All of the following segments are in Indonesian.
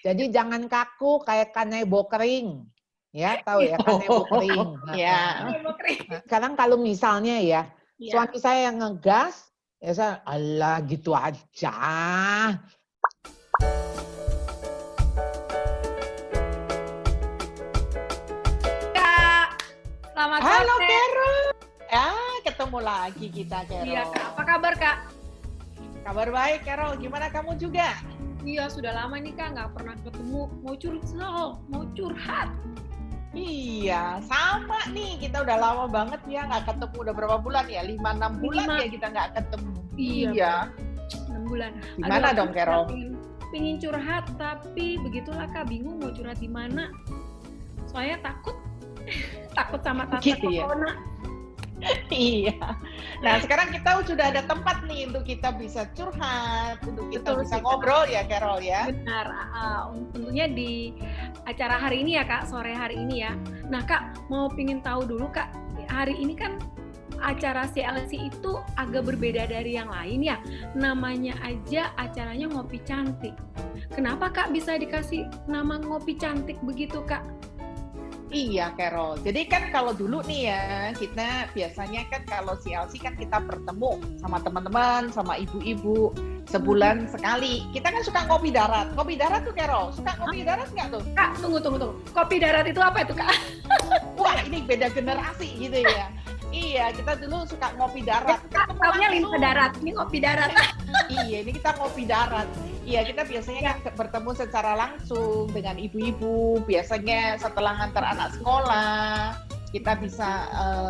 Jadi jangan kaku kayak kanebo kering. Ya, tahu ya kanebo kering. Ya. Sekarang kalau misalnya ya, Ya. suami saya yang ngegas, ya saya, alah gitu aja. Kak, selamat sore. Halo Carol. Ketemu lagi kita Carol. Iya Kak, apa kabar Kak? Kabar baik Carol, gimana kamu juga? Iya, sudah lama nih Kak, nggak pernah ketemu. Mau curhat. Iya, sama nih. Kita udah lama banget ya nggak ketemu. Udah berapa bulan ya? 5-6 bulan ya kita nggak ketemu. Iya. 6 bulan. Gimana dong, Carol? Pengen curhat, tapi begitulah Kak, bingung mau curhat di mana. Soalnya takut sama tata Gitu ya? corona. Iya. Nah, sekarang kita sudah ada tempat nih untuk kita bisa curhat, untuk kita Betul bisa sih, ngobrol ya, Carol ya. Benar. Tentunya di acara hari ini ya Kak, sore hari ini ya. Nah Kak, mau pingin tahu dulu Kak, hari ini kan acara CLC itu agak berbeda dari yang lain ya. Namanya aja acaranya Ngopi Cantik. Kenapa Kak bisa dikasih nama Ngopi Cantik begitu Kak? Iya, Carol. Jadi kan kalau dulu nih ya, kita biasanya kan kalau CLC kan kita bertemu sama teman-teman, sama ibu-ibu sebulan sekali. Kita kan suka ngopi darat. Ngopi darat tuh, Carol. Suka ngopi darat nggak tuh? Kak, tunggu. Kopi darat itu apa itu Kak? Wah, ini beda generasi gitu ya. Iya, kita dulu suka ngopi darat. Taunya limpa darat, ini ngopi darat. Iya, ini kita ngopi darat. Iya, kita biasanya kan bertemu secara langsung dengan ibu-ibu. Biasanya setelah ngantar anak sekolah, kita bisa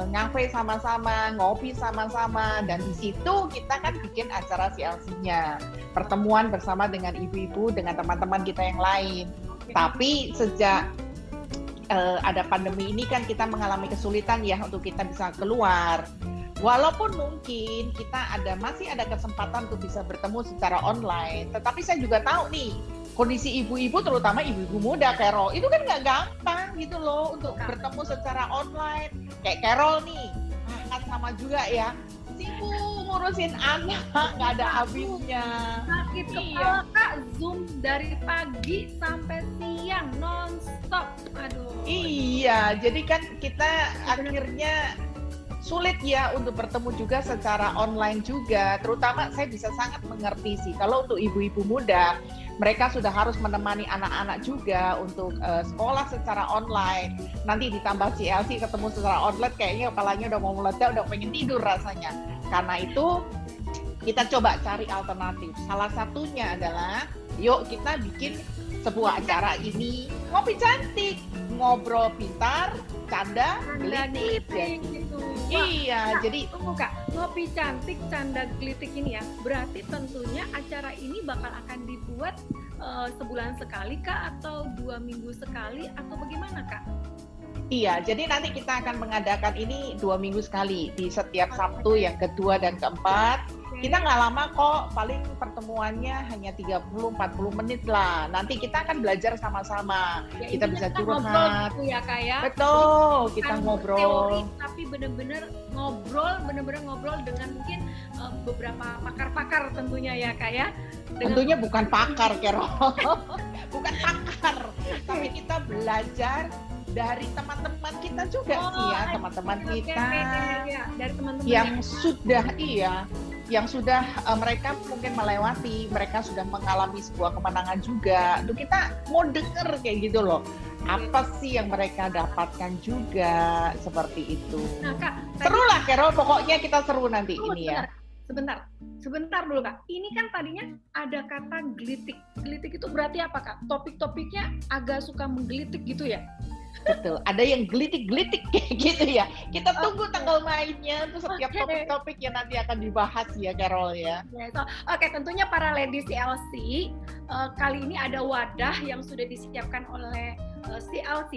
ngafe sama-sama, ngopi sama-sama, dan di situ kita kan bikin acara CLC-nya. Pertemuan bersama dengan ibu-ibu, dengan teman-teman kita yang lain. Tapi sejak ada pandemi ini kan kita mengalami kesulitan ya untuk kita bisa keluar. Walaupun mungkin kita masih ada kesempatan untuk bisa bertemu secara online, tetapi saya juga tahu nih kondisi ibu-ibu, terutama ibu-ibu muda, Carol, itu kan nggak gampang gitu loh untuk bertemu secara online. Kayak Carol nih, kan sama juga ya, sibuk ngurusin anak, nggak ada habisnya. Sakit kepala Kak, Zoom dari pagi sampai siang non-stop. Aduh. Iya, jadi kan kita akhirnya sulit ya untuk bertemu juga secara online juga. Terutama saya bisa sangat mengerti sih kalau untuk ibu-ibu muda, mereka sudah harus menemani anak-anak juga untuk sekolah secara online. Nanti ditambah CLC ketemu secara online, kayaknya kepalanya udah mau meledak, udah pengen tidur rasanya. Karena itu kita coba cari alternatif. Salah satunya adalah yuk kita bikin sebuah acara ini Ngopi Cantik, ngobrol pintar, canda, gelitik gitu. Iya, Kak, jadi tunggu Kak, Ngopi Cantik, canda gelitik ini ya, berarti tentunya acara ini bakal akan dibuat sebulan sekali Kak, atau 2 minggu sekali, atau bagaimana Kak? iya, jadi nanti kita akan mengadakan ini 2 minggu sekali di setiap Sabtu yang kedua dan keempat. Kita nggak lama kok, paling pertemuannya hanya 30-40 menit lah. Nanti kita akan belajar sama-sama. Ya, kita bisa ngobrol curhat. gitu ya Kak ya. Betul, kita ngobrol. Teori, tapi benar-benar ngobrol dengan mungkin beberapa pakar-pakar tentunya ya Kak ya. Tentunya bukan pakar, Carol. Bukan pakar, tapi kita belajar dari teman-teman kita juga sih ya, teman-teman kita ya, dari teman-teman yang sudah mereka mungkin melewati, mereka sudah mengalami sebuah kemenangan juga. Tuh kita mau denger kayak gitu loh. Apa sih yang mereka dapatkan juga seperti itu. Nah, Kak, seru lah Carol, pokoknya kita seru nanti ini ya. Sebentar dulu Kak. Ini kan tadinya ada kata gelitik. Gelitik itu berarti apa Kak? Topik-topiknya agak suka menggelitik gitu ya? Betul, ada yang gelitik-gelitik kayak gitu ya. Kita tunggu tanggal mainnya, terus setiap topik-topik yang nanti akan dibahas ya, Carol ya. Oke, tentunya para ladies CLC, kali ini ada wadah yang sudah disiapkan oleh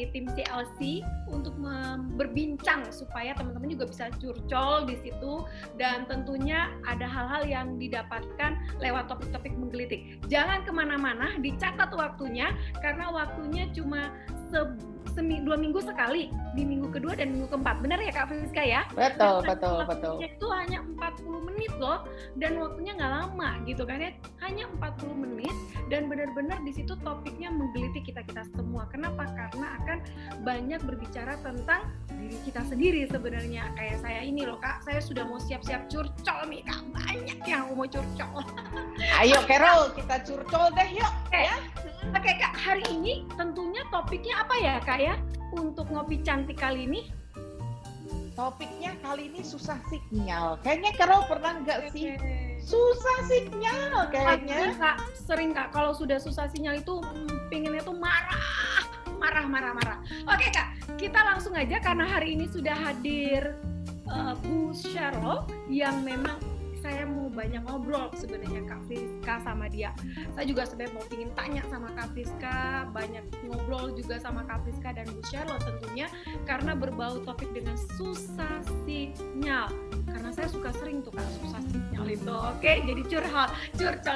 tim CLC untuk berbincang supaya teman-teman juga bisa curcol di situ, dan tentunya ada hal-hal yang didapatkan lewat topik-topik menggelitik. Jangan kemana-mana, dicatat waktunya karena waktunya cuma 2 minggu sekali, di minggu kedua dan minggu keempat. Benar ya Kak Friska ya? Betul. Itu hanya 40 menit loh, dan waktunya nggak lama gitu kan ya, hanya 40 menit, dan benar-benar di situ topiknya menggelitik kita semua. Kenapa? Karena akan banyak berbicara tentang diri kita sendiri sebenarnya. Kayak saya ini loh Kak, saya sudah mau siap-siap curcol nih Kak, banyak yang mau curcol. Ayo Carol, kita curcol deh yuk. Oke Kak, hari ini tentunya topiknya apa ya Kak ya? Untuk ngopi cantik kali ini? Topiknya kali ini susah sinyal. Kayaknya Carol pernah nggak sih susah sinyal kayaknya? Sering Kak, kalau sudah susah sinyal itu pinginnya tuh marah. Oke Kak, kita langsung aja karena hari ini sudah hadir Bu Cheryl yang memang saya mau banyak ngobrol sebenarnya Kak Friska sama dia. Saya juga sebenarnya mau pingin tanya sama Kak Friska, banyak ngobrol juga sama Kak Friska dan Bu Cheryl tentunya, karena berbau topik dengan susah sinyal. Karena saya suka sering tuh Kak susah sinyal itu. Oke, jadi curcol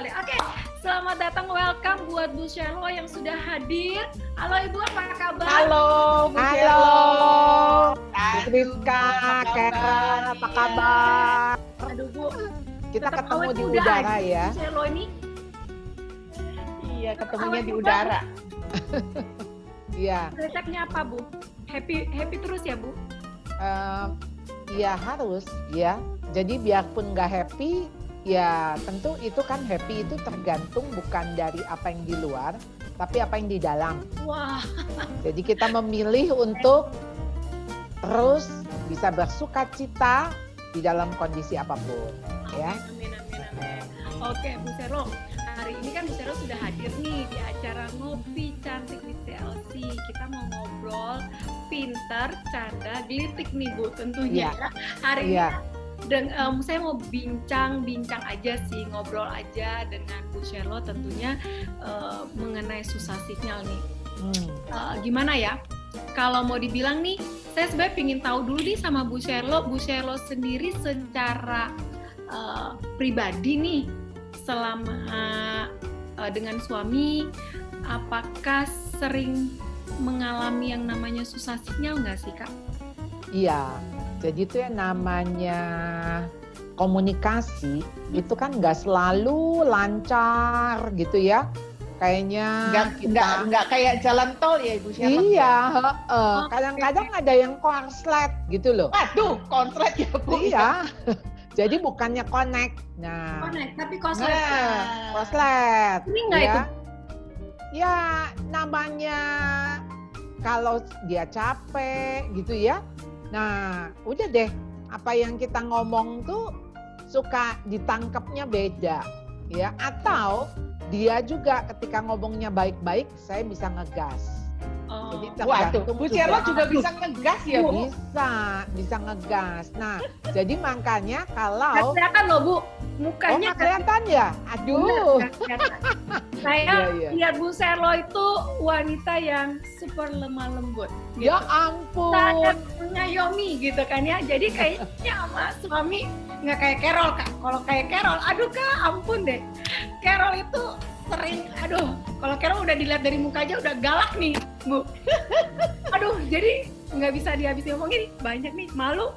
deh. Oke, selamat datang, welcome buat Bu Cheryl yang sudah hadir. Halo Ibu, apa kabar? Halo, Bu Cheryl. Bu Friska, Carol, apa kabar? Aduh Bu, Kita tetap ketemu awet di muda udara aja, ya. Bu Cheryl ini. Iya, ketemunya Awet di muda. udara. Iya, Resepnya apa Bu? Happy terus ya Bu? ya harus ya. Jadi biarpun nggak happy, ya tentu itu kan happy itu tergantung bukan dari apa yang di luar, tapi apa yang di dalam. Wah, Jadi kita memilih untuk terus bisa bersuka cita di dalam kondisi apapun, ya. amin. Oke Bu Cheryl, hari ini kan Bu Cheryl sudah hadir nih di acara Ngopi Cantik di CLC. Kita mau ngobrol pintar, canda, gelitik nih Bu tentunya. Iya. Hari ini Iya. dan saya mau bincang aja sih, ngobrol aja dengan Bu Cheryl tentunya mengenai susah sinyal nih. Gimana ya? Kalau mau dibilang nih, saya sebenarnya pingin tahu dulu nih sama Bu Cheryl sendiri secara pribadi nih, selama dengan suami, apakah sering mengalami yang namanya susah sinyal nggak sih Kak? Iya, jadi itu yang namanya komunikasi itu kan nggak selalu lancar gitu ya. Kayaknya Nggak kayak jalan tol ya Ibu Cheryl. Iya, kadang-kadang ada yang korslet gitu loh. Waduh, konslet ya Bu. Iya. Jadi bukannya connect. Nah, Connect, tapi koslet. korslet. Ini nggak ya. itu? Ya, namanya kalau dia capek gitu ya. Nah, udah deh. Apa yang kita ngomong tuh suka ditangkapnya beda. Ya, atau dia juga ketika ngomongnya baik-baik, saya bisa ngegas. Oh. Jadi Waduh, Bu Cheryl juga bisa ngegas ya Bu. bisa ngegas. Nah, jadi makanya Nggak kalau kelihatan loh Bu, mukanya nggak kelihatan ya? Aduh. Nggak kelihatan. Saya Iya. lihat Bu Cheryl itu wanita yang super lemah lembut. Ya ampun. Sangat menyayomi gitu kan ya. Jadi kayaknya sama suami nggak kayak Carol Kak. Kalau kayak Carol, aduh Kak, ampun deh. Carol itu sering, aduh, kalau Carol udah dilihat dari muka aja udah galak nih, Bu. Aduh, jadi nggak bisa dihabisin ngomongin, banyak nih, malu.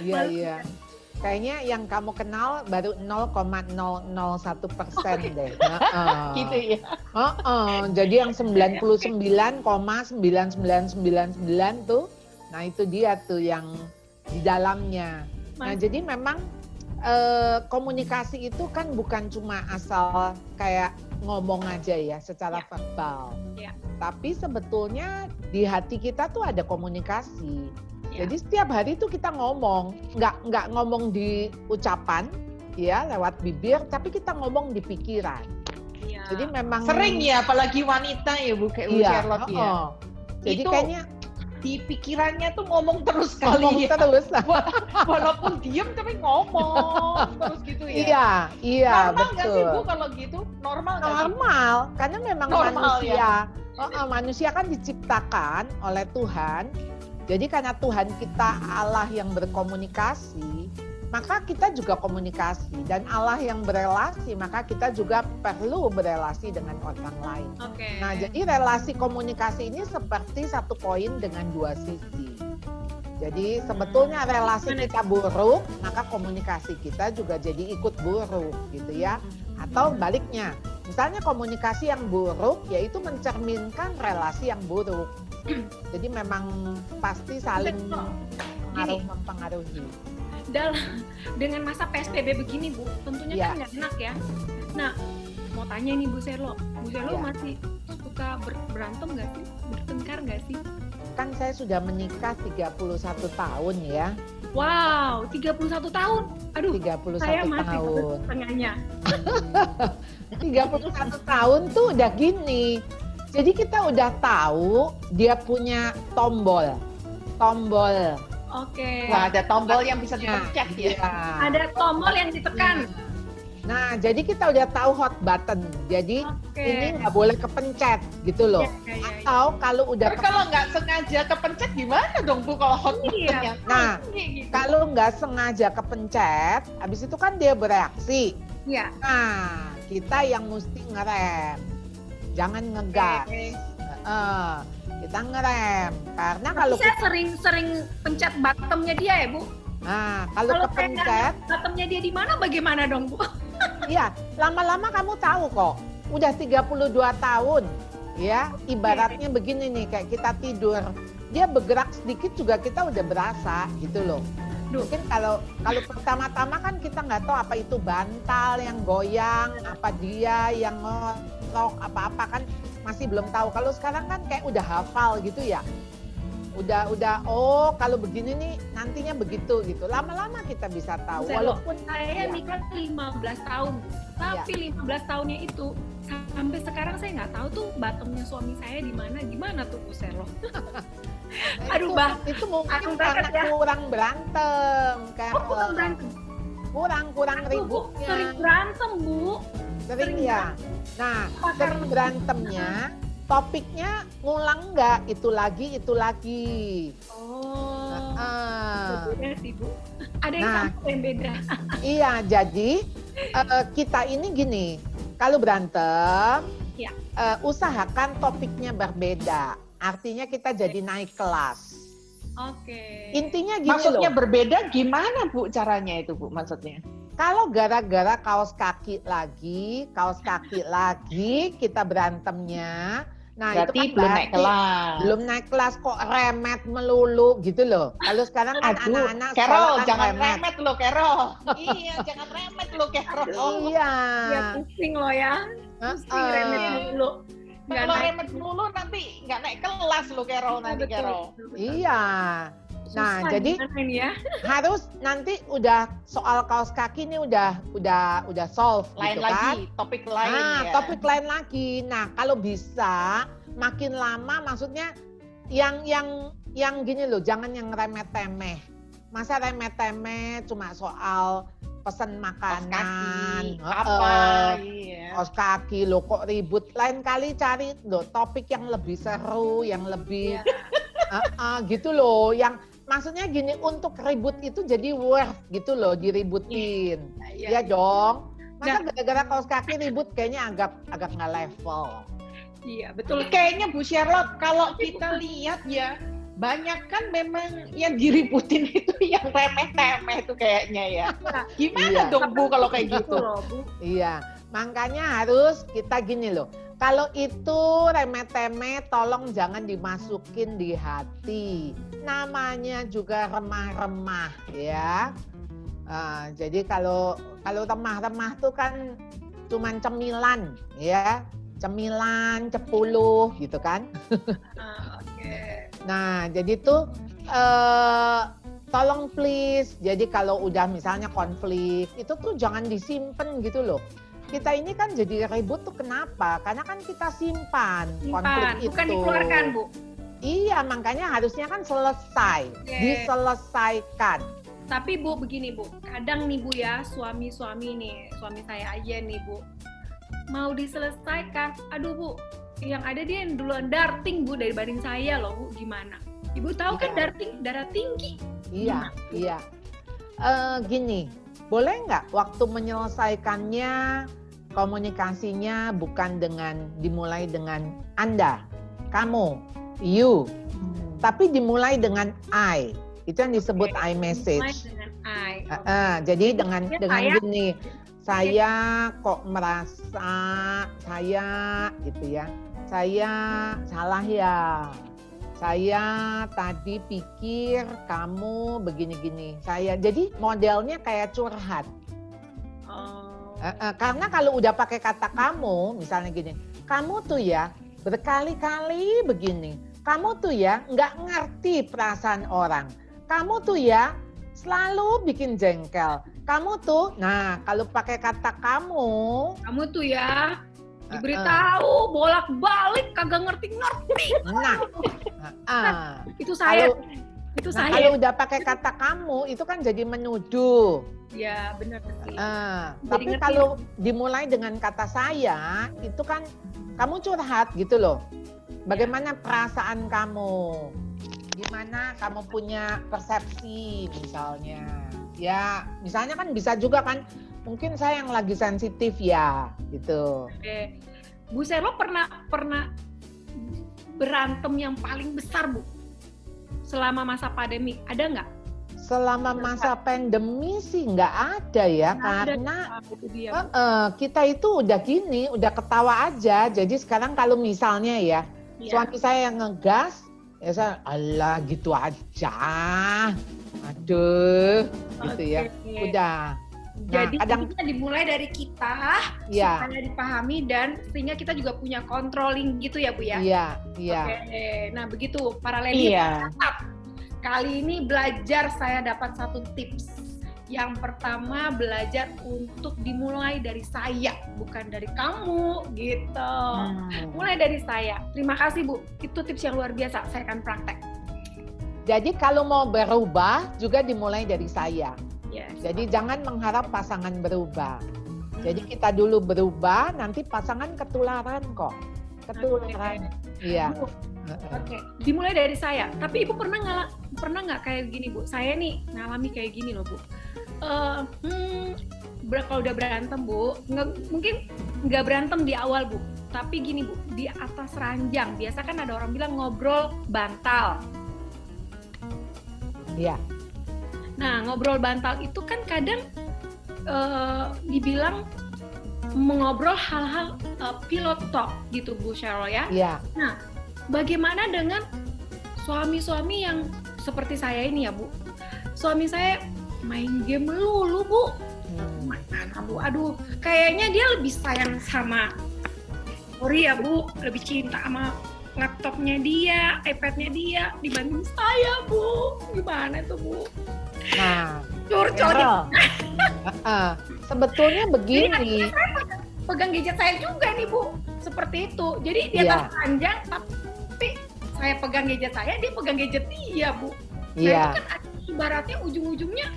Iya. Kayaknya yang kamu kenal baru 0,001% deh. Gitu ya. Jadi yang 99,9999 tuh, nah itu dia tuh yang di dalamnya. Nah jadi memang komunikasi itu kan bukan cuma asal kayak ngomong aja ya secara verbal. Ya. Tapi sebetulnya di hati kita tuh ada komunikasi. Ya. Jadi setiap hari tuh kita ngomong, nggak ngomong di ucapan, ya lewat bibir, tapi kita ngomong di pikiran. Ya. Jadi memang Sering ya, apalagi wanita ya Bu Charlotte ya. Jadi Itu kayaknya di pikirannya tuh ngomong terus kali ngomong ya. terus. Walaupun diem tapi ngomong terus gitu ya. Iya, Normal nggak sih betul. Bu kalau gitu? Normal nggak sih? Normal, karena memang Normal, manusia. Manusia kan diciptakan oleh Tuhan. Jadi karena Tuhan kita Allah yang berkomunikasi, maka kita juga komunikasi. Dan Allah yang berelasi, maka kita juga perlu berelasi dengan orang lain. Oke. Nah, jadi relasi komunikasi ini seperti satu koin dengan dua sisi. Jadi sebetulnya relasi kita buruk, maka komunikasi kita juga jadi ikut buruk gitu ya. Atau baliknya, misalnya komunikasi yang buruk yaitu mencerminkan relasi yang buruk. Jadi memang pasti saling mempengaruhi. Dengan masa PSBB begini Bu, tentunya kan nggak enak ya. Nah, mau tanya nih Bu Sherlo masih suka berantem nggak sih? Bertengkar nggak sih? Kan saya sudah menikah 31 tahun ya. Wow, 31 tahun. Aduh, 31 saya masih tahun. setengahnya. 31 tahun tuh udah gini. Jadi kita udah tahu dia punya tombol. Oke. Wah, ada tombol yang bisa dipencet ya. Iya. Ada tombol yang ditekan. Nah, jadi kita udah tahu hot button. Jadi Oke. ini nggak boleh kepencet gitu loh. Ya. Atau kalau udah Terus kalau nggak sengaja kepencet gimana dong Bu kalau hot Iya. buttonnya? Nah, Gitu. kalau nggak sengaja kepencet, habis itu kan dia bereaksi. Iya. Nah, kita yang mesti ngerem. Jangan ngegas. Oke. Kita ngerem. Karena Tapi kalau saya sering pencet bottomnya dia ya Bu. kalau Kalau saya nggak kepencet, lihat bottomnya dia di mana bagaimana dong Bu? iya, lama-lama kamu tahu kok. Udah 32 tahun, ya. Ibaratnya begini nih, kayak kita tidur. Dia bergerak sedikit juga kita udah berasa gitu loh. Duh. Mungkin kalau pertama-tama kan kita nggak tahu apa itu bantal yang goyang, apa dia yang ngetok, apa-apa kan masih belum tahu. Kalau sekarang kan kayak udah hafal gitu ya. Udah kalau begini nih nantinya begitu gitu. Lama-lama kita bisa tahu. Walaupun saya nikah 15 tahun, tapi 15 tahunnya itu sampai sekarang saya nggak tahu tuh bottomnya suami saya di mana. Gimana tuh Bu Sherlo? Aduh, itu mungkin banget karena ya. kurang berantem, Kurang berantem. kurang Aduh, Bu, ributnya. sering berantem Bu. Sering ya. Nah, Apa sering karena- berantemnya, topiknya ngulang nggak itu lagi. Oh. Ah. Berbeda sih Bu. Ada yang Nah. sama yang beda. Iya, jadi kita ini gini, kalau berantem, Ya. Usahakan topiknya berbeda. Artinya kita jadi naik kelas. Oke. Intinya gini Maksudnya loh, berbeda gimana Bu caranya itu Bu maksudnya? kalau gara-gara kaos kaki lagi, kita berantemnya. Nah, Berarti itu kan belum naik kelas. belum naik kelas kok remet melulu gitu loh. Kalau sekarang kan Aduh, anak-anak Carol, sekolah kan jangan remet lo, Carol. Iya, jangan remet lo, Carol. Iya. Ya pusing loh ya. Pusing remet dulu. Nggak Kalau naik. remet dulu nanti nggak naik kelas lo, Carol, nanti Betul, Carol. betul. Iya. Nah, Susah jadi gimana ini ya. harus nanti udah soal kaos kaki ini udah solve Lain gitu kan. lagi, topik lain ya. Topik lain lagi. Nah, kalau bisa makin lama maksudnya yang gini loh, jangan yang remeh-temeh. Masa remeh-temeh cuma soal pesen Kaos makanan. kaki, apa, iya. Kaos kaki lo kok ribut. Lain kali cari loh topik yang lebih seru, yang lebih gitu loh, yang maksudnya gini, untuk ribut itu jadi worth gitu loh, diributin. Iya. Ya dong. Masa Nah. gara-gara kaos kaki ribut kayaknya agak nggak level. Iya, betul. Kayaknya Bu Charlotte, kalau kita lihat ya, banyak kan memang yang diributin itu yang remeh-temeh itu kayaknya ya. Iya. Gimana dong Bu kalau kayak Betul gitu? loh, Bu. Iya, makanya harus kita gini loh. Kalau itu remeh-temeh, tolong jangan dimasukin di hati. Namanya juga remah-remah ya. Jadi kalau remah-remah tuh kan cuman cemilan ya. Cemilan, cepuluh gitu kan. Oke. Nah, jadi tuh tolong please. Jadi kalau udah misalnya konflik, itu tuh jangan disimpan gitu loh. Kita ini kan jadi ribut tuh kenapa? Karena kan kita simpan konflik itu. Bukan dikeluarkan, Bu. Iya, makanya harusnya kan selesai, Oke. diselesaikan. Tapi Bu, begini Bu, kadang nih Bu ya, suami-suami nih, suami saya aja nih Bu, mau diselesaikan, aduh Bu, yang ada dia yang duluan darting Bu dibanding saya loh Bu, gimana? Ibu tahu kan Iya. darah tinggi. Iya, iya. Gini, boleh nggak waktu menyelesaikannya komunikasinya bukan dimulai dengan Anda, kamu, you, tapi dimulai dengan I. Itu yang disebut I Mulai message. dengan I. Jadi dengan saya. gini, saya kok merasa saya gitu ya, saya salah ya. Saya tadi pikir kamu begini-gini. Jadi modelnya kayak curhat. Oh. Karena kalau udah pakai kata kamu, misalnya gini, kamu tuh ya berkali-kali begini. Kamu tuh ya nggak ngerti perasaan orang. Kamu tuh ya selalu bikin jengkel. Kamu tuh, nah kalau pakai kata kamu Tuh ya diberitahu bolak-balik kagak ngerti-ngerti. Itu saya. Kalau udah pakai kata kamu itu kan jadi menuduh. Ya benar sih. Tapi ngerti. kalau dimulai dengan kata saya itu kan kamu curhat gitu loh. Bagaimana perasaan kamu? Gimana kamu punya persepsi misalnya? Ya, misalnya kan bisa juga kan, mungkin saya yang lagi sensitif ya, gitu. Oke. Bu Sherlo pernah berantem yang paling besar Bu selama masa pandemi, ada nggak? Selama masa pandemi sih nggak ada ya, karena kita itu udah gini, udah ketawa aja. Jadi sekarang kalau misalnya ya, suami saya yang ngegas, ya saya, alah gitu aja, aduh, gitu ya, udah. Jadi kita dimulai dari kita supaya dipahami dan sehingga kita juga punya controlling gitu ya Bu ya? Iya. Oke, nah begitu para lady. Kali ini belajar saya dapat satu tips. Yang pertama belajar untuk dimulai dari saya, bukan dari kamu gitu. Mulai dari saya. Terima kasih Bu, itu tips yang luar biasa, saya akan praktek. Jadi kalau mau berubah juga dimulai dari saya. Yes. Jadi jangan mengharap pasangan berubah. Jadi kita dulu berubah, nanti pasangan ketularan kok. Ketularan. Iya. Oke. Dimulai dari saya. Tapi Ibu pernah nggak kayak gini Bu? Saya nih ngalami kayak gini loh Bu. Kalau udah berantem Bu, mungkin nggak berantem di awal Bu. Tapi gini Bu, di atas ranjang. Biasa kan ada orang bilang ngobrol bantal. Iya. Nah, ngobrol bantal itu kan kadang dibilang mengobrol hal-hal pilot talk gitu Bu Sherlo ya. Iya. Nah, bagaimana dengan suami-suami yang seperti saya ini ya Bu? Suami saya main game melulu Bu. Mana Bu? Aduh, kayaknya dia lebih sayang sama, sorry ya Bu, lebih cinta sama laptopnya dia, iPad-nya dia dibanding saya Bu. Gimana tuh Bu? Nah, curcol. Sebetulnya begini. Saya pegang gadget saya juga nih Bu, seperti itu. Jadi di atas ranjang, tapi saya pegang gadget saya, dia pegang gadget dia Bu. Nah itu kan ibaratnya ujung-ujungnya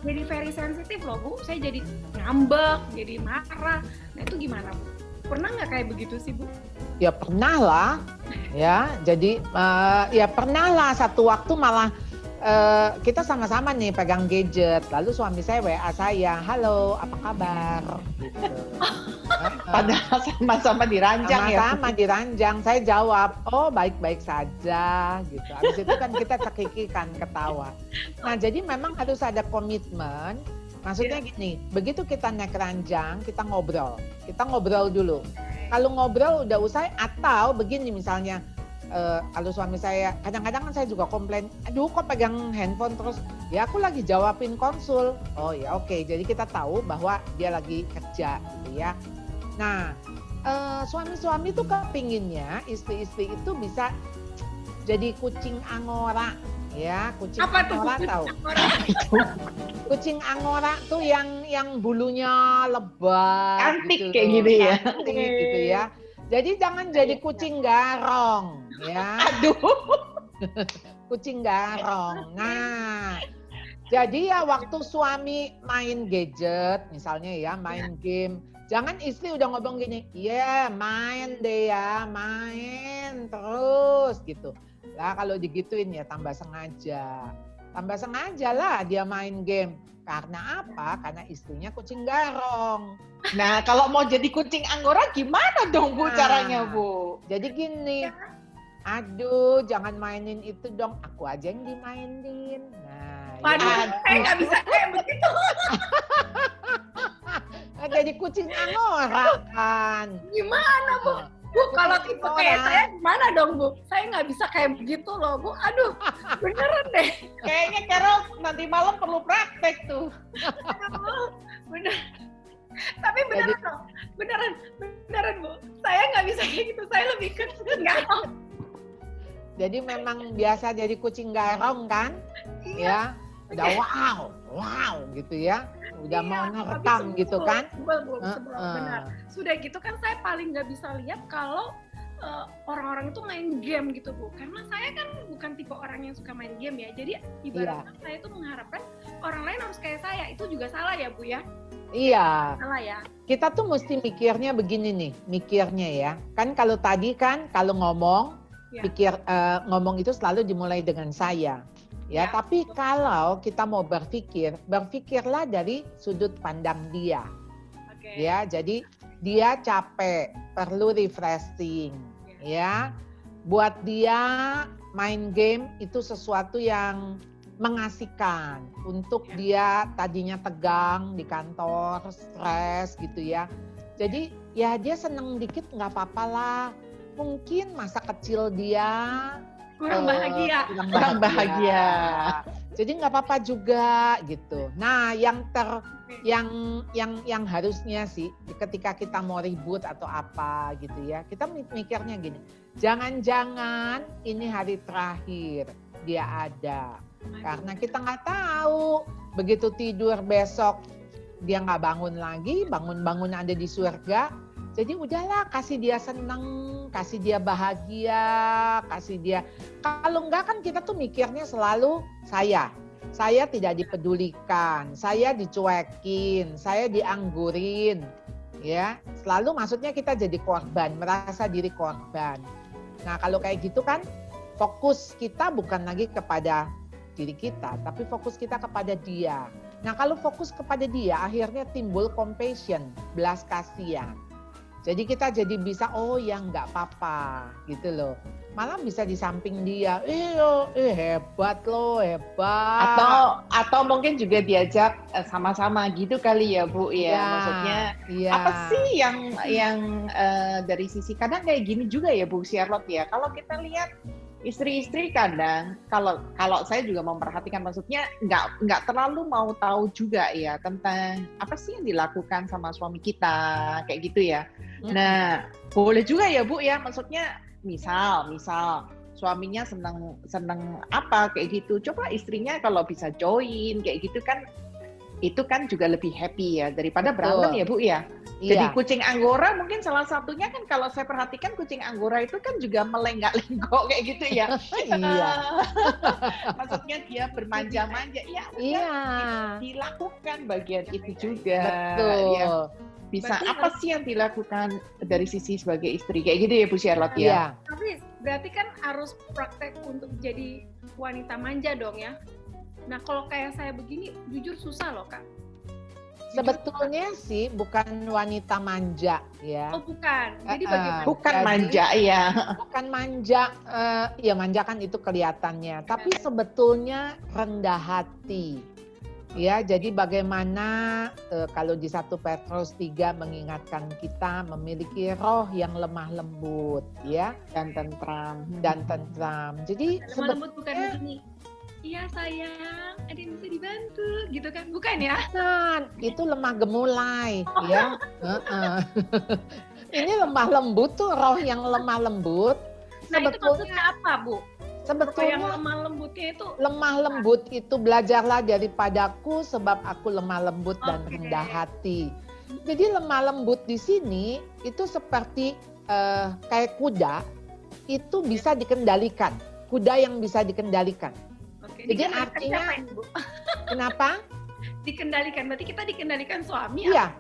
jadi very sensitif loh Bu. Saya jadi ngambek, jadi marah. Nah itu gimana Bu? Pernah nggak kayak begitu sih Bu? Ya pernah lah. Ya, jadi ya pernah lah satu waktu malah kita sama-sama nih pegang gadget, lalu suami saya WA saya, halo apa kabar? Gitu. Padahal sama-sama di ranjang sama-sama di ranjang, saya jawab, oh baik-baik saja, gitu. Habis itu kan kita cekikikan ketawa. Nah jadi memang harus ada komitmen, maksudnya gini, begitu kita naik ranjang, kita ngobrol dulu. Kalau ngobrol udah usai, atau begini misalnya, kalau suami saya, kadang-kadang kan saya juga komplain, aduh kok pegang handphone terus, ya aku lagi jawabin konsul. Oh ya oke, jadi kita tahu bahwa dia lagi kerja gitu ya. Nah, suami-suami tuh kepinginnya istri-istri itu bisa jadi kucing angora. Ya, kucing angora tahu? Kucing angora tuh yang bulunya lebat. Cantik gitu kayak gini ya. Cantik gitu ya. Jadi jangan jadi kucing garong, ya. Aduh. Kucing garong. Nah, jadi ya waktu suami main gadget, misalnya ya main game, Jangan istri udah ngomong gini, iya main deh ya, main terus gitu. Lah kalau digituin ya tambah sengaja. Tambah sengaja lah dia main game. Karena apa? Karena istrinya kucing garong. Nah, kalau mau jadi kucing Anggora gimana dong Bu Nah. caranya Bu? Jadi gini, aduh jangan mainin itu dong, aku aja yang dimainin. Nah, Waduh, ya. saya nggak bisa kayak begitu. Jadi kucing Angora kan. Gimana Bu? Bu, kalau tipe kayak saya gimana dong Bu? Saya nggak bisa kayak begitu loh Bu. Aduh, beneran deh. Kayaknya Carol nanti malam perlu praktek tuh. Bener. Tapi beneran loh, beneran Bu. Saya nggak bisa kayak gitu. Saya lebih ke garong. Jadi memang biasa jadi kucing garong kan? Ya, udah wow gitu ya. Udah mau nerekam gitu kan? Sebel, Bu, sebel, benar. Sudah gitu kan saya paling nggak bisa lihat kalau orang-orang itu main game gitu Bu. Karena saya kan bukan tipe orang yang suka main game ya. Jadi ibaratnya saya itu mengharapkan orang lain harus kayak saya. Itu juga salah ya Bu ya? Iya. Salah ya. Kita tuh mesti mikirnya begini nih, mikirnya ya. Kan kalau tadi kan kalau ngomong, ngomong itu selalu dimulai dengan saya. Ya, tapi kalau kita mau berpikir, berpikirlah dari sudut pandang dia. Ya, jadi dia capek, perlu refreshing. Ya, buat dia main game itu sesuatu yang mengasihkan untuk dia tadinya tegang di kantor, stres gitu ya. Jadi ya dia seneng dikit nggak apa-apa lah. Mungkin masa kecil dia kurang bahagia. Kurang bahagia. Jadi nggak apa-apa juga gitu. Nah, yang harusnya sih ketika kita mau ribut atau apa gitu ya, kita mikirnya gini. Jangan-jangan ini hari terakhir dia ada. Karena kita nggak tahu begitu tidur besok dia nggak bangun lagi, bangun-bangun ada di surga. Jadi udahlah kasih dia seneng, kasih dia bahagia, kasih dia. Kalau enggak kan kita tuh mikirnya selalu saya tidak dipedulikan, saya dicuekin, saya dianggurin, ya. Selalu maksudnya kita jadi korban, merasa diri korban. Nah kalau kayak gitu kan fokus kita bukan lagi kepada diri kita, tapi fokus kita kepada dia. Nah kalau fokus kepada dia akhirnya timbul compassion, belas kasihan. Jadi kita jadi bisa, oh ya nggak apa-apa gitu loh. Malah bisa di samping dia, hebat loh, hebat. Atau mungkin juga diajak sama-sama gitu kali ya Bu ya. Maksudnya apa sih yang dari sisi kadang kayak gini juga ya Bu Charlotte ya. Kalau kita lihat istri-istri kadang kalau saya juga memperhatikan maksudnya nggak terlalu mau tahu juga ya tentang apa sih yang dilakukan sama suami kita kayak gitu ya. Nah, boleh juga ya Bu ya, maksudnya misal suaminya seneng apa kayak gitu. Coba istrinya kalau bisa join kayak gitu kan itu kan juga lebih happy ya daripada berantem ya Bu ya. Jadi kucing Anggora mungkin salah satunya kan kalau saya perhatikan kucing Anggora itu kan juga melenggak-lenggok kayak gitu ya. Iya. Maksudnya dia bermanja-manja. Dilakukan bagian itu juga. Betul. Ya. Bisa apa sih yang dilakukan dari sisi sebagai istri kayak gitu ya Bu Charlotte ya? Iya. Tapi berarti kan harus praktek untuk jadi wanita manja dong ya. Nah kalau kayak saya begini jujur susah loh Kak. Sebetulnya sih bukan wanita manja ya. Oh bukan. Jadi bagaimana? Bukan manja ya. Bukan manja, ya manja kan itu kelihatannya. Tapi sebetulnya rendah hati. Ya, jadi bagaimana kalau di 1 Petrus 3 mengingatkan kita memiliki roh yang lemah lembut, ya, dan tentram. Jadi lemah lembut bukan begini. Iya sayang, ada yang bisa dibantu, gitu kan? Bukan ya? Kan, itu lemah gemulai, ya. Ini lemah lembut tuh roh yang lemah lembut. Nah itu maksudnya apa Bu? Sebetulnya yang lemah lembutnya itu lemah lembut itu belajarlah daripadaku sebab aku lemah lembut dan rendah hati. Jadi lemah lembut di sini itu seperti kayak kuda itu bisa dikendalikan. Kuda yang bisa dikendalikan. Jadi artinya Bu? kenapa? Dikendalikan berarti kita dikendalikan suami. Iya.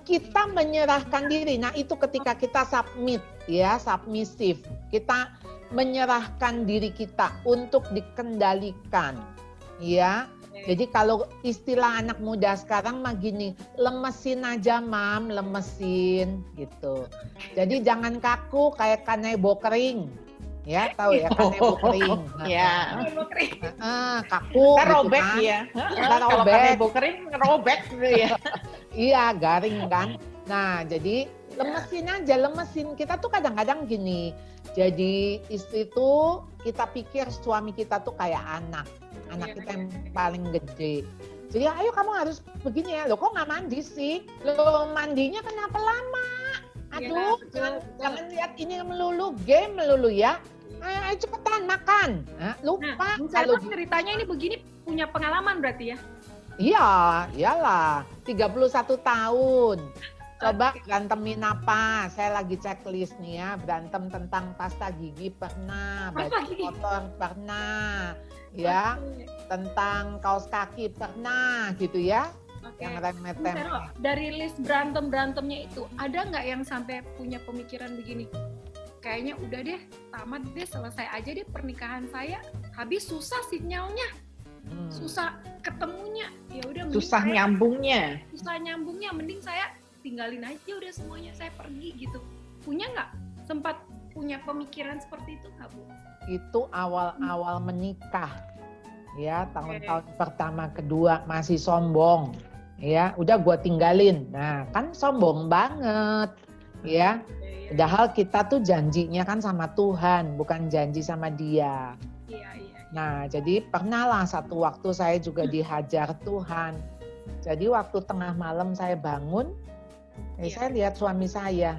kita menyerahkan diri. Nah, itu ketika kita submit, ya, submisif. Kita menyerahkan diri kita untuk dikendalikan, ya. Jadi kalau istilah anak muda sekarang mah gini, lemesin aja mam, lemesin gitu. Jadi jangan kaku kayak kanebo kering. Ya, tahu ya kanebo kering. Ya. Kaku Kita gitu robek kan. ya. Kita Kalau robek. kanebo kering robek gitu ya. Iya, garing kan. Nah, jadi lemesin aja, lemesin. Kita tuh kadang-kadang gini. Jadi istri tuh kita pikir suami kita tuh kayak anak kita yang paling gede. Jadi ayo kamu harus begini ya. Loh kok nggak mandi sih? Loh mandinya kenapa lama? Aduh, jangan lihat ini melulu, game melulu ya. Ayo cepetan makan. Nah, lupa. Kalau ceritanya ini begini punya pengalaman berarti ya? Iya, iyalah. 31 tahun. Coba berantemin apa? Saya lagi checklist nih ya. Berantem tentang pasta gigi pernah, baju kotor pernah, ya. Tentang kaos kaki pernah, gitu ya. Yang remeh-temeh. Dari list berantem-berantemnya itu, ada nggak yang sampai punya pemikiran begini? Kayaknya udah deh, tamat deh, selesai aja deh pernikahan saya. Habis susah sinyalnya, susah ketemunya. Ya udah. Susah nyambungnya. Mending saya tinggalin aja udah semuanya, saya pergi gitu. Punya nggak? Sempat punya pemikiran seperti itu nggak Bu? Itu awal-awal menikah, ya, tahun-tahun pertama kedua masih sombong, ya, udah gua tinggalin. Nah, kan sombong banget, ya. Padahal kita tuh janjinya kan sama Tuhan, bukan janji sama dia. Nah, jadi pernah lah satu waktu saya juga dihajar Tuhan. Jadi waktu tengah malam saya bangun, saya lihat suami saya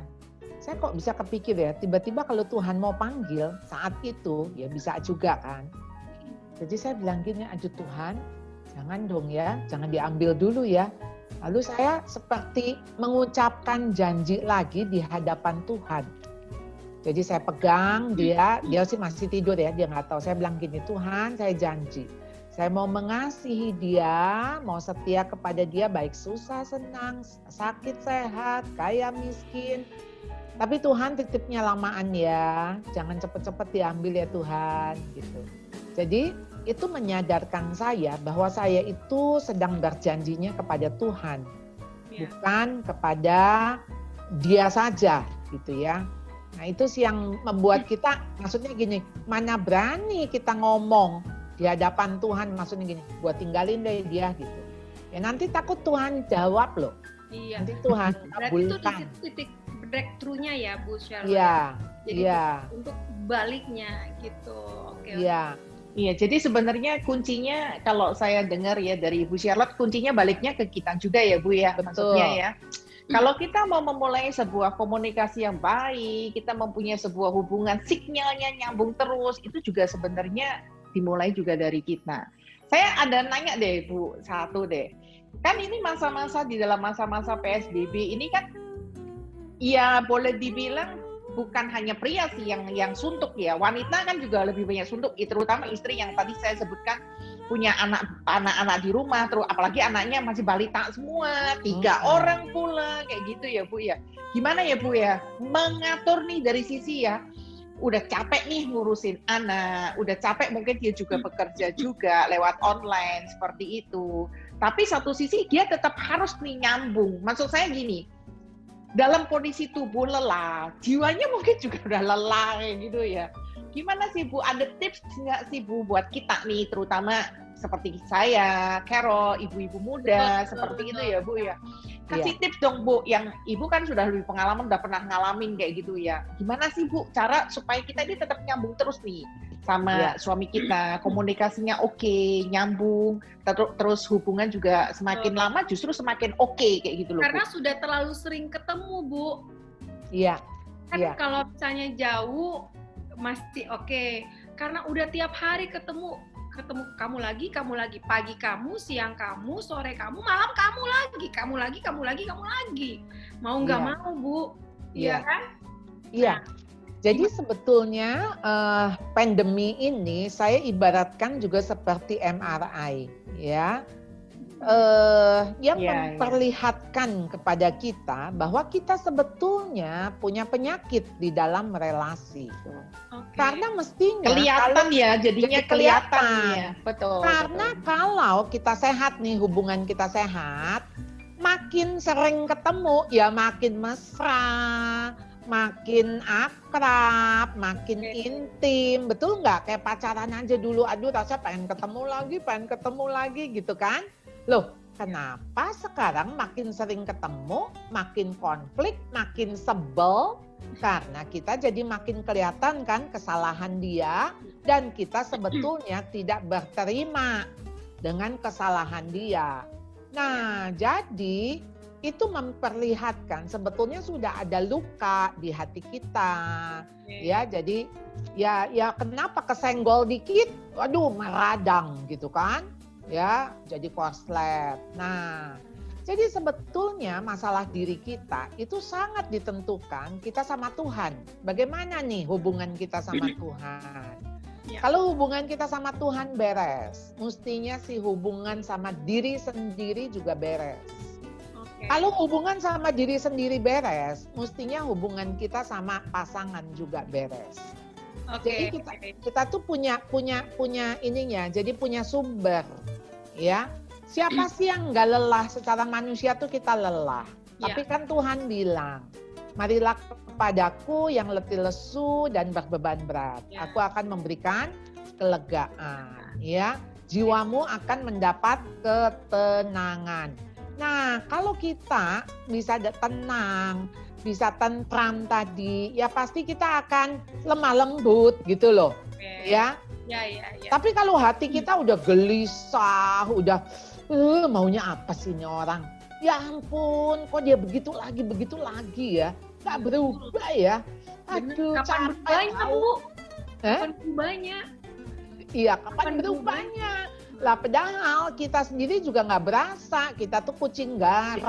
kok bisa kepikir ya, tiba-tiba kalau Tuhan mau panggil saat itu, ya bisa juga kan. Jadi saya bilang gini, aduh Tuhan, jangan dong ya, jangan diambil dulu ya. Lalu saya seperti mengucapkan janji lagi di hadapan Tuhan. Jadi saya pegang dia sih masih tidur ya, dia nggak tahu. Saya bilang gini, Tuhan saya janji, saya mau mengasihi dia, mau setia kepada dia baik susah senang, sakit sehat, kaya miskin. Tapi Tuhan titipnya lamaan ya, jangan cepet-cepet diambil ya Tuhan gitu. Jadi itu menyadarkan saya bahwa saya itu sedang berjanjinya kepada Tuhan, bukan kepada dia saja gitu ya. Nah itu sih yang membuat kita, maksudnya gini, mana berani kita ngomong di hadapan Tuhan, maksudnya gini, gua tinggalin deh dia gitu. Ya nanti takut Tuhan jawab loh. Iya. Nanti Tuhan kabulkan. kabulkan. Itu titik breakthrough-nya ya Bu Charlotte. Iya. Jadi untuk baliknya gitu. Oke. Iya. Iya, jadi sebenarnya kuncinya kalau saya dengar ya dari Ibu Charlotte, kuncinya baliknya ke kita juga ya Bu ya. Betul. Maksudnya ya. Kalau kita mau memulai sebuah komunikasi yang baik, kita mempunyai sebuah hubungan, sinyalnya nyambung terus, itu juga sebenarnya dimulai juga dari kita. Saya ada nanya deh Bu, satu deh. Kan ini masa-masa di dalam masa-masa PSBB ini kan, ya boleh dibilang bukan hanya pria sih yang suntuk ya, wanita kan juga lebih banyak suntuk, terutama istri yang tadi saya sebutkan punya anak-anak di rumah, terus apalagi anaknya masih balita semua, 3 orang pula kayak gitu ya Bu ya. Gimana ya Bu ya mengatur nih dari sisi ya, udah capek nih ngurusin anak, udah capek mungkin dia juga bekerja juga lewat online seperti itu. Tapi satu sisi dia tetap harus nih nyambung. Maksud saya gini, dalam kondisi tubuh lelah, jiwanya mungkin juga udah lelah kayak gitu ya. Gimana sih Bu, ada tips nggak sih Bu buat kita nih, terutama seperti saya, Carol, ibu-ibu muda, seperti itu ya Bu ya. Kasih tips dong Bu, yang Ibu kan sudah lebih pengalaman, udah pernah ngalamin kayak gitu ya. Gimana sih Bu cara supaya kita ini tetap nyambung terus nih sama suami kita, komunikasinya oke, nyambung, terus hubungan juga semakin lama justru semakin oke kayak gitu loh Karena Bu. sudah terlalu sering ketemu Bu. Iya. Kan kalau misalnya jauh masih oke. Karena udah tiap hari ketemu kamu lagi, pagi kamu, siang kamu, sore kamu, malam kamu lagi. Mau nggak mau Bu, iya kan? Iya. Jadi sebetulnya pandemi ini saya ibaratkan juga seperti MRI, ya. yang Iya, iya. memperlihatkan kepada kita bahwa kita sebetulnya punya penyakit di dalam relasi. Oke. Karena mestinya Kelihatan ya, jadinya jadi kelihatan kelihatan. ya. Betul. karena betul. kalau kita sehat nih, hubungan kita sehat, makin sering ketemu ya makin mesra, makin akrab, makin Oke. intim, betul nggak? Kayak pacaran aja dulu, aduh rasanya pengen ketemu lagi gitu kan? Loh, kenapa sekarang makin sering ketemu, makin konflik, makin sebel? Karena kita jadi makin kelihatan kan kesalahan dia dan kita sebetulnya tidak berterima dengan kesalahan dia. Nah, jadi itu memperlihatkan sebetulnya sudah ada luka di hati kita. Ya, jadi ya kenapa kesenggol dikit, waduh meradang gitu kan? Ya, jadi korslet. Nah, jadi sebetulnya masalah diri kita itu sangat ditentukan kita sama Tuhan. Bagaimana nih hubungan kita sama Tuhan? Ya. Kalau hubungan kita sama Tuhan beres, mestinya sih hubungan sama diri sendiri juga beres. Oke. Kalau hubungan sama diri sendiri beres, mestinya hubungan kita sama pasangan juga beres. Oke. Jadi kita tuh punya ininya, jadi punya sumber, ya. Siapa sih yang nggak lelah? Secara manusia tuh kita lelah. Ya. Tapi kan Tuhan bilang, marilah kepadaku yang letih lesu dan berbeban berat. Ya. Aku akan memberikan kelegaan, ya. Jiwamu akan mendapat ketenangan. Nah, kalau kita bisa tenang, bisa tentram tadi, ya pasti kita akan lemah lembut gitu loh, Oke. ya. Ya. Tapi kalau hati kita udah gelisah, udah maunya apa sih ini orang? Ya ampun, kok dia begitu lagi ya? Gak berubah ya? Aduh, Kapan capek berubahnya, tahu. Bu? Hah? Kapan berubahnya? Iya, kapan Kapan berubahnya? Lah padahal kita sendiri juga nggak berasa, kita tuh kucing garong.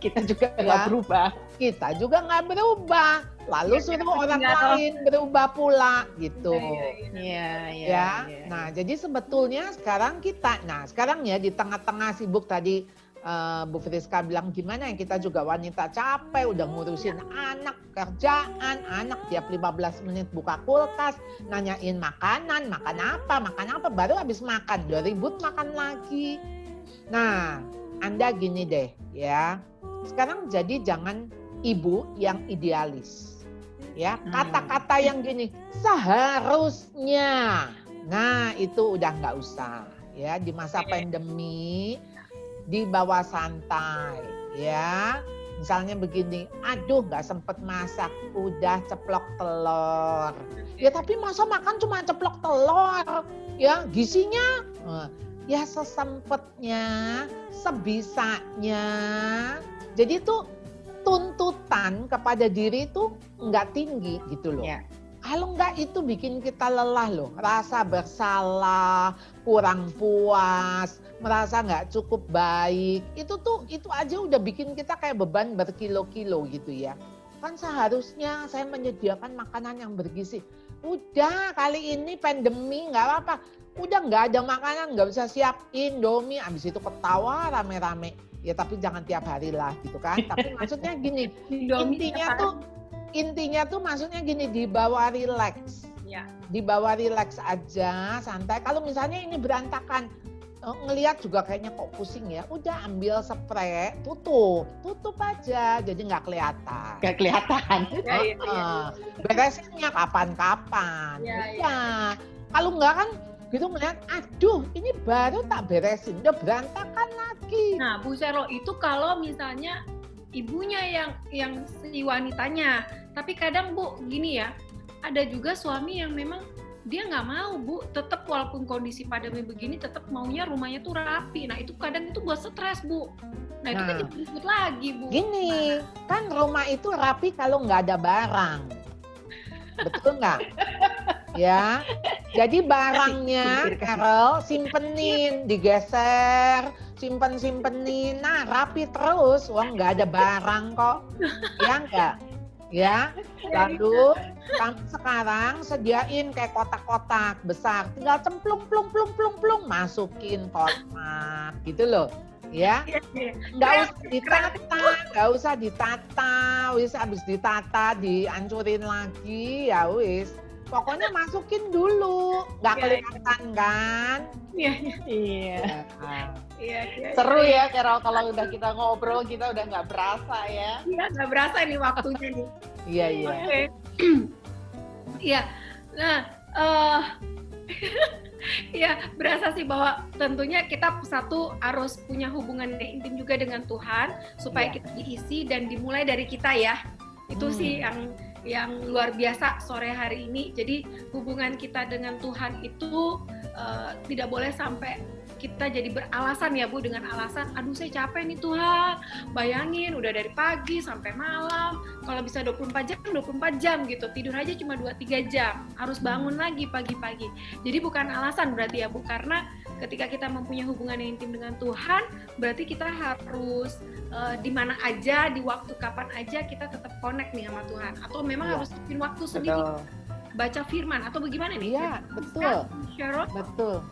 Kita juga nggak Ya. berubah. Kita juga nggak berubah. Lalu Iya, suruh kucing orang garong. lain berubah pula gitu. Iya, Ya. Nah, jadi sebetulnya sekarang ya di tengah-tengah sibuk tadi Bu Friska bilang gimana ya, kita juga wanita capek udah ngurusin anak, kerjaan, anak tiap 15 menit buka kulkas, nanyain makan apa, baru habis makan, udah ribut makan lagi. Nah, Anda gini deh ya, sekarang jadi jangan ibu yang idealis. Ya, kata-kata yang gini, seharusnya. Nah, itu udah nggak usah. Ya, di masa pandemi dibawa santai, ya. Misalnya begini, aduh nggak sempet masak, udah ceplok telur. Ya tapi masa makan cuma ceplok telur, ya gizinya, ya sesempetnya, sebisanya. Jadi tuh tuntutan kepada diri itu nggak tinggi gitu loh. Ya. Kalau nggak itu bikin kita lelah loh, rasa bersalah, kurang puas, merasa nggak cukup baik. Itu aja udah bikin kita kayak beban berkilo-kilo gitu ya. Kan seharusnya saya menyediakan makanan yang bergizi. Udah kali ini pandemi nggak apa-apa. Udah nggak ada makanan, nggak bisa siap Indomie, abis itu ketawa rame-rame. Ya tapi jangan tiap hari lah gitu kan. Tapi maksudnya gini, intinya tuh maksudnya gini, dibawa relax. Ya. Dibawa relax aja, santai. Kalau misalnya ini berantakan, ngelihat juga kayaknya kok pusing ya, udah ambil spray, tutup aja, jadi nggak kelihatan. Nggak kelihatan. Beresinnya kapan-kapan. Ya. Kalau nggak kan gitu melihat, aduh ini baru tak beresin, udah berantakan lagi. Nah, Bu Sherlo, itu kalau misalnya ibunya yang si wanitanya, tapi kadang Bu gini ya, ada juga suami yang memang dia nggak mau Bu, tetap walaupun kondisi pandemi begini tetap maunya rumahnya tuh rapi. Nah itu kadang itu buat stres Bu. Nah itu kan jadi ribut lagi Bu. Gini, kan rumah itu rapi kalau nggak ada barang, betul nggak? Ya, jadi barangnya Carol simpenin, digeser, simpenin, nah rapi terus, wah nggak ada barang kok, ya nggak? ya. Lalu kamu sekarang sediain kayak kotak-kotak besar, tinggal cemplung plung plung plung plung masukin kotak gitu loh. Ya, nggak usah ditata, wis habis ditata dihancurin lagi ya wis. Pokoknya masukin dulu, nggak kelihatan kan? Iya. Iya. Seru ya kalau udah kita ngobrol kita udah nggak berasa ya. Iya, nggak berasa ini waktunya nih. Iya. Oke. Iya. Nah, iya, berasa sih bahwa tentunya kita satu harus punya hubungan yang intim juga dengan Tuhan supaya kita diisi dan dimulai dari kita ya. Itu sih yang luar biasa sore hari ini. Jadi hubungan kita dengan Tuhan itu tidak boleh sampai kita jadi beralasan ya Bu, dengan alasan aduh saya capek nih Tuhan, bayangin udah dari pagi sampai malam, kalau bisa 24 jam gitu, tidur aja cuma 2-3 jam, harus bangun lagi pagi-pagi. Jadi bukan alasan berarti ya Bu, karena ketika kita mempunyai hubungan yang intim dengan Tuhan, berarti kita harus di mana aja, di waktu kapan aja kita tetap connect nih sama Tuhan, atau memang harus bikin waktu sendiri baca firman atau bagaimana nih? Iya, betul. Cheryl? Betul.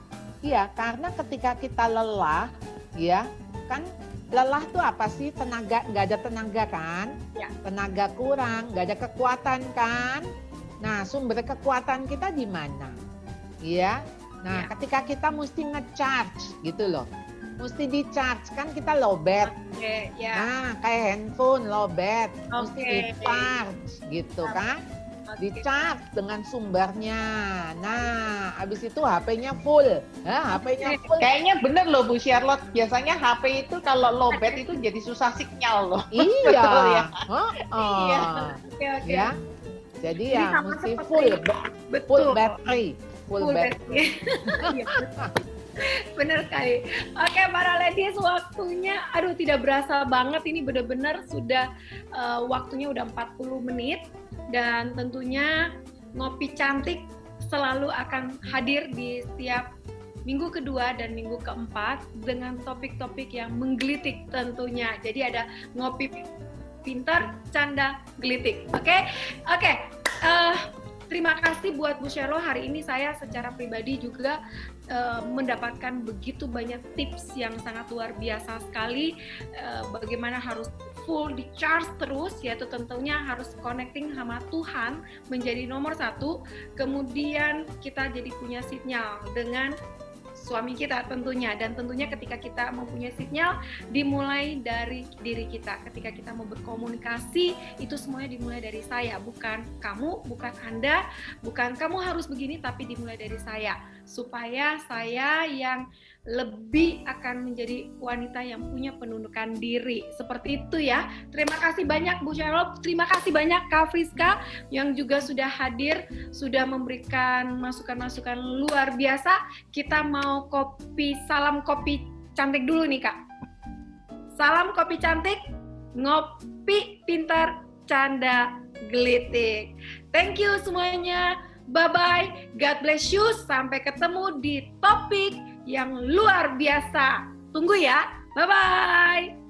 Iya, karena ketika kita lelah, ya kan lelah tuh apa sih? Tenaga, nggak ada tenaga kan? Ya. Tenaga kurang, nggak ada kekuatan kan? Nah, sumber kekuatan kita di mana? Iya. Nah, ketika kita mesti nge-charge gitu loh. Mesti di-charge, kan kita lowbat. Oke, ya. Nah, kayak handphone lowbat, mesti Oke. di-charge gitu kan? Di-charge dengan sumbernya. Nah, habis itu HP-nya full. HP-nya full. Kayaknya bener loh Bu Charlotte, biasanya HP itu kalau lowbat itu jadi susah sinyal loh. Iya. Betul ya? Iya. Oke. Ya. Jadi Jadi ya sama mesti seperti- full Betul. battery. Full battery. Iya, bener kali. Oke, para ladies, waktunya tidak berasa banget, ini benar-benar sudah waktunya udah 40 menit dan tentunya Ngopi Cantik selalu akan hadir di setiap minggu kedua dan minggu keempat dengan topik-topik yang menggelitik tentunya. Jadi ada ngopi pintar, canda, gelitik. Oke. Terima kasih buat Bu Cheryl, hari ini saya secara pribadi juga mendapatkan begitu banyak tips yang sangat luar biasa sekali, bagaimana harus full di charge terus, yaitu tentunya harus connecting sama Tuhan menjadi nomor satu, kemudian kita jadi punya sinyal dengan suami kita tentunya, dan tentunya ketika kita mempunyai sinyal dimulai dari diri kita. Ketika kita mau berkomunikasi itu semuanya dimulai dari saya, bukan kamu, bukan Anda, bukan kamu harus begini, tapi dimulai dari saya, supaya saya yang lebih akan menjadi wanita yang punya penundukan diri. Seperti itu ya. Terima kasih banyak Bu Cheryl, terima kasih banyak Kak Friska yang juga sudah hadir, sudah memberikan masukan-masukan luar biasa. Kita mau salam kopi cantik dulu nih Kak. Salam kopi cantik, ngopi pintar, canda gelitik. Thank you semuanya. Bye-bye. God bless you. Sampai ketemu di topik yang luar biasa. Tunggu ya. Bye-bye.